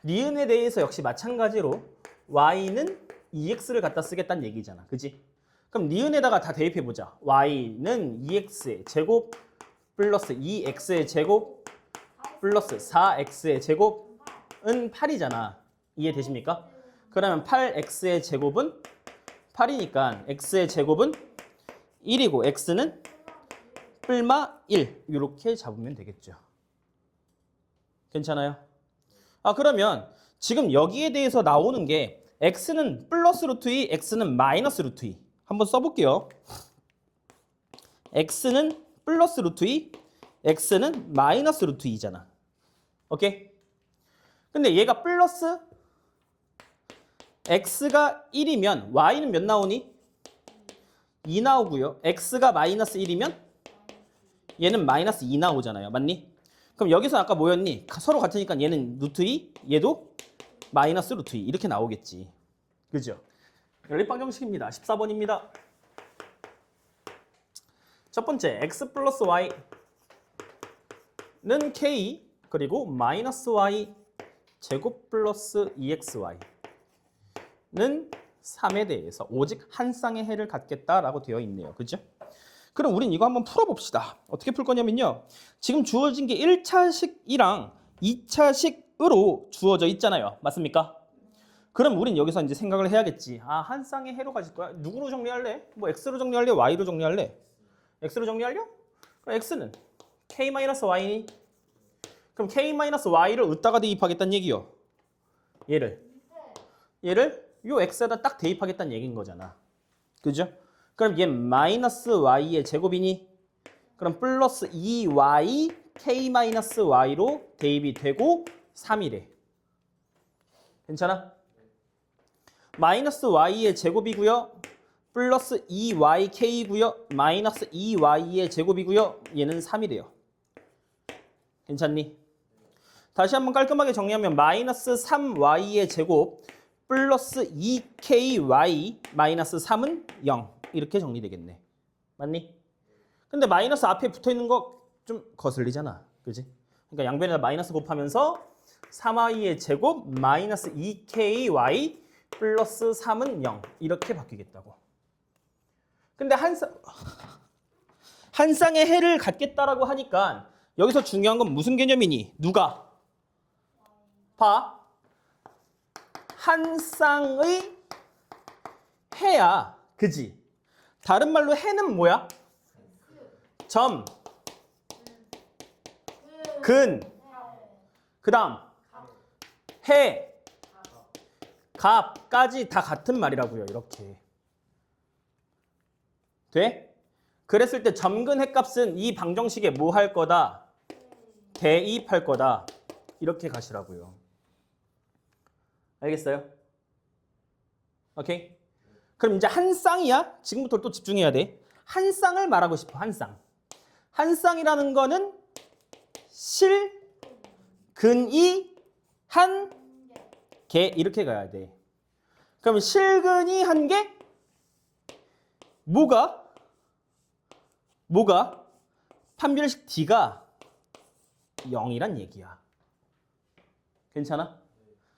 니은에 대해서 역시 마찬가지로 y는 2x를 갖다 쓰겠다는 얘기잖아. 그지? 그럼 니은에다가 다 대입해보자. y는 2x의 제곱 플러스 2x의 제곱 플러스 4x의 제곱은 8이잖아. 이해되십니까? 그러면 8x의 제곱은 8이니까 x의 제곱은 1이고 x는 뿔마 1 이렇게 잡으면 되겠죠. 괜찮아요? 그러면 지금 여기에 대해서 나오는 게 x는 플러스 루트 2, x는 마이너스 루트 2 한번 써볼게요. x는 플러스 루트 2, x는 마이너스 루트 2잖아. 오케이? 근데 얘가 플러스 x가 1이면 y는 몇 나오니? 2 나오고요. x가 마이너스 1이면 얘는 마이너스 2 나오잖아요. 맞니? 그럼 여기서 아까 뭐였니? 서로 같으니까 얘는 루트 2, 얘도 마이너스 루트 2 이렇게 나오겠지. 그죠? 연립방정식입니다. 14번입니다. 첫 번째 x 플러스 y는 k 그리고 마이너스 y 제곱 플러스 2xy는 3에 대해서 오직 한 쌍의 해를 갖겠다라고 되어 있네요. 그죠? 그럼 우린 이거 한번 풀어봅시다. 어떻게 풀 거냐면요. 지금 주어진 게 1차식이랑 2차식으로 주어져 있잖아요. 맞습니까? 그럼 우린 여기서 이제 생각을 해야겠지. 한 쌍의 해로 가질 거야? 누구로 정리할래? 뭐 x로 정리할래? y로 정리할래? x로 정리하려? 그럼 x는 k-y니? 그럼 k-y를 어디다가 대입하겠다는 얘기요? 얘를 요 x에다 딱 대입하겠다는 얘기인 거잖아. 그죠? 그럼 얘 마이너스 y의 제곱이니? 그럼 플러스 2y k-y로 대입이 되고 3이래. 괜찮아? 마이너스 y의 제곱이고요. 플러스 2yk이고요. 마이너스 2y의 제곱이고요. 얘는 3이래요. 괜찮니? 다시 한번 깔끔하게 정리하면 마이너스 3y의 제곱 플러스 2ky 마이너스 3은 0 이렇게 정리되겠네. 맞니? 근데 마이너스 앞에 붙어있는 거 좀 거슬리잖아. 그지? 그러니까 양변에다 마이너스 곱하면서 3y의 제곱 마이너스 2ky 플러스 3은 0 이렇게 바뀌겠다고. 근데 한 한 쌍의 해를 갖겠다라고 하니까 여기서 중요한 건 무슨 개념이니? 누가? 봐. 한 쌍의 해야. 그지? 다른 말로 해는 뭐야? 점, 근, 그 다음 해, 값까지 다 같은 말이라고요. 이렇게. 돼? 그랬을 때 점근 해값은 이 방정식에 뭐 할 거다? 대입할 거다. 이렇게 가시라고요. 알겠어요? 오케이? 그럼 이제 한 쌍이야? 지금부터 또 집중해야 돼. 한 쌍을 말하고 싶어. 한 쌍. 한 쌍이라는 거는 실, 근이, 한 개 이렇게 가야 돼. 그럼 실근이 한 개? 뭐가? 판별식 D가 0이란 얘기야. 괜찮아?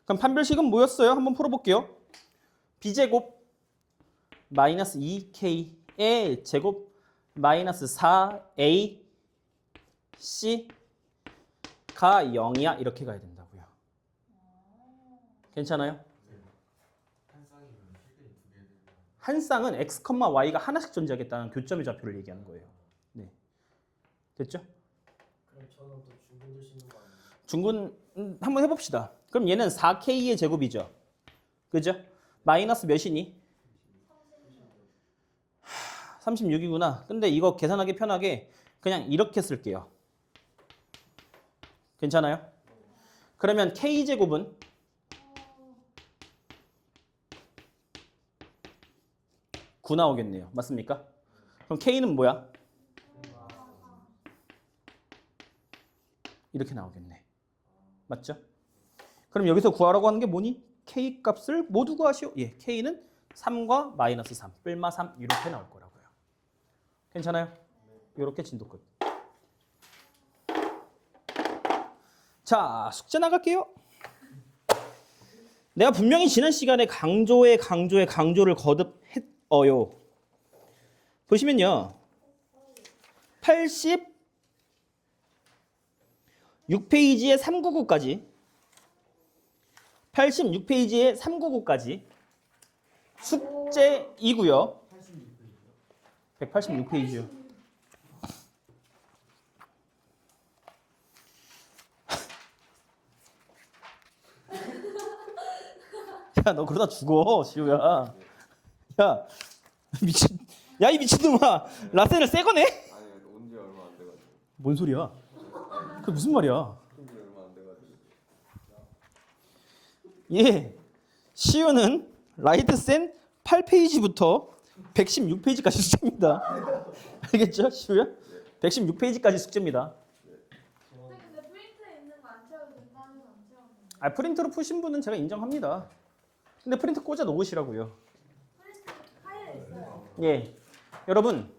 그럼 판별식은 뭐였어요? 한번 풀어볼게요. B제곱 마이너스 2K의 제곱 마이너스 4A C가 0이야. 이렇게 가야 된다고요. 괜찮아요? 한 쌍이면 실근이 2개 되는 거. 한 쌍은 X, Y가 하나씩 존재하겠다는 교점의 좌표를 얘기하는 거예요. 네. 됐죠? 그럼 저는 또 중분 드시는 거 아니에요? 중군 한번 해봅시다. 그럼 얘는 4K의 제곱이죠. 그죠? 마이너스 몇이니? 36이구나. 근데 이거 계산하기 편하게 그냥 이렇게 쓸게요. 괜찮아요? 그러면 K제곱은 9 나오겠네요. 맞습니까? 그럼 K는 뭐야? 이렇게 나오겠네. 맞죠? 그럼 여기서 구하라고 하는 게 뭐니? K 값을 모두 구하시오. 예, K는 3과 마이너스 3, 뿔마 3 이렇게 나올 거라고요. 괜찮아요? 이렇게 진도 끝. 자, 숙제 나갈게요. 내가 분명히 지난 시간에 강조를 거듭했어요. 보시면요. 86페이지에 399까지 86페이지에 399까지 숙제이고요. 186페이지요. 야, 너 그러다 죽어, 시우야. 야, 미친. 야, 이 미친놈아. 라센을 새 거네? 아니 온지 얼마 안 돼가지고. 뭔 소리야? 그게 무슨 말이야? 온지 얼마 안 돼가지고. 예, 시우는 라이트센 8페이지부터 116페이지까지 숙제입니다. 알겠죠, 시우야? 116페이지까지 숙제입니다. 근데 프린트에 있는 거 안 채워도 된다면 안 채워도 돼. 아, 프린트로 푸신 분은 제가 인정합니다. 근데 프린트 꽂아 놓으시라고요. 프린트 파일에 있어요. 예, 여러분